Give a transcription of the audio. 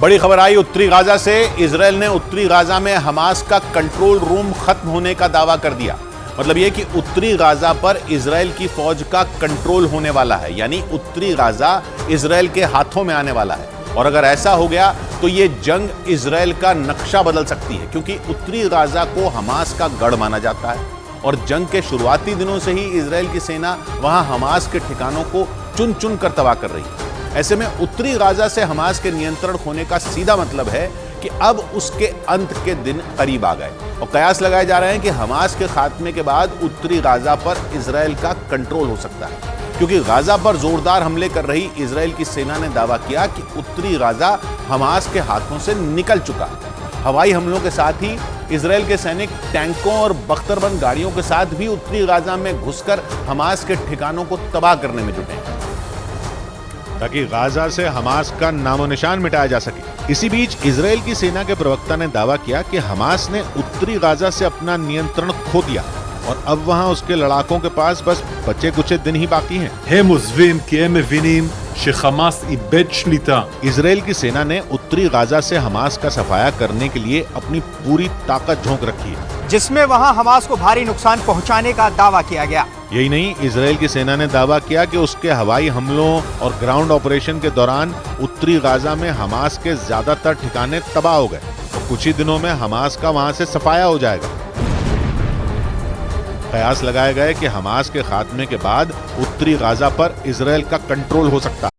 बड़ी खबर आई उत्तरी गाजा से। इजराइल ने उत्तरी गाजा में हमास का कंट्रोल रूम खत्म होने का दावा कर दिया। मतलब यह कि उत्तरी गाजा पर इजराइल की फौज का कंट्रोल होने वाला है, यानी उत्तरी गाजा इजराइल के हाथों में आने वाला है। और अगर ऐसा हो गया तो यह जंग इजराइल का नक्शा बदल सकती है, क्योंकि उत्तरी गाजा को हमास का गढ़ माना जाता है और जंग के शुरुआती दिनों से ही इजराइल की सेना वहां हमास के ठिकानों को चुन चुन कर तबाह कर रही है। ऐसे में उत्तरी गाजा से हमास के नियंत्रण होने का सीधा मतलब है कि अब उसके अंत के दिन करीब आ गए और कयास लगाए जा रहे हैं कि हमास के खात्मे के बाद उत्तरी गाजा पर इजराइल का कंट्रोल हो सकता है, क्योंकि गाजा पर जोरदार हमले कर रही इजराइल की सेना ने दावा किया कि उत्तरी गाजा हमास के हाथों से निकल चुका है। हवाई हमलों के साथ ही इजराइल के सैनिक टैंकों और बख्तरबंद गाड़ियों के साथ भी उत्तरी गाजा में घुसकर हमास के ठिकानों को तबाह करने में जुटे हैं, ताकि गाजा से हमास का नामो निशान मिटाया जा सके। इसी बीच इजराइल की सेना के प्रवक्ता ने दावा किया कि हमास ने उत्तरी गाजा से अपना नियंत्रण खो दिया और अब वहां उसके लड़ाकों के पास बस बचे कुछ दिन ही बाकी हैं। הם עוזבים כי הם מבינים שחמאס איבד שליטה। इजराइल की सेना ने उत्तरी गाजा से हमास का सफाया करने के लिए अपनी पूरी ताकत झोंक रखी है, जिसमें वहां हमास को भारी नुकसान पहुंचाने का दावा किया गया। यही नहीं, इजराइल की सेना ने दावा किया कि उसके हवाई हमलों और ग्राउंड ऑपरेशन के दौरान उत्तरी गाजा में हमास के ज्यादातर ठिकाने तबाह हो गए और कुछ ही दिनों में हमास का वहां से सफाया हो जाएगा। कयास लगाए गए कि हमास के खात्मे के बाद उत्तरी गाजा पर इजराइल का कंट्रोल हो सकता है।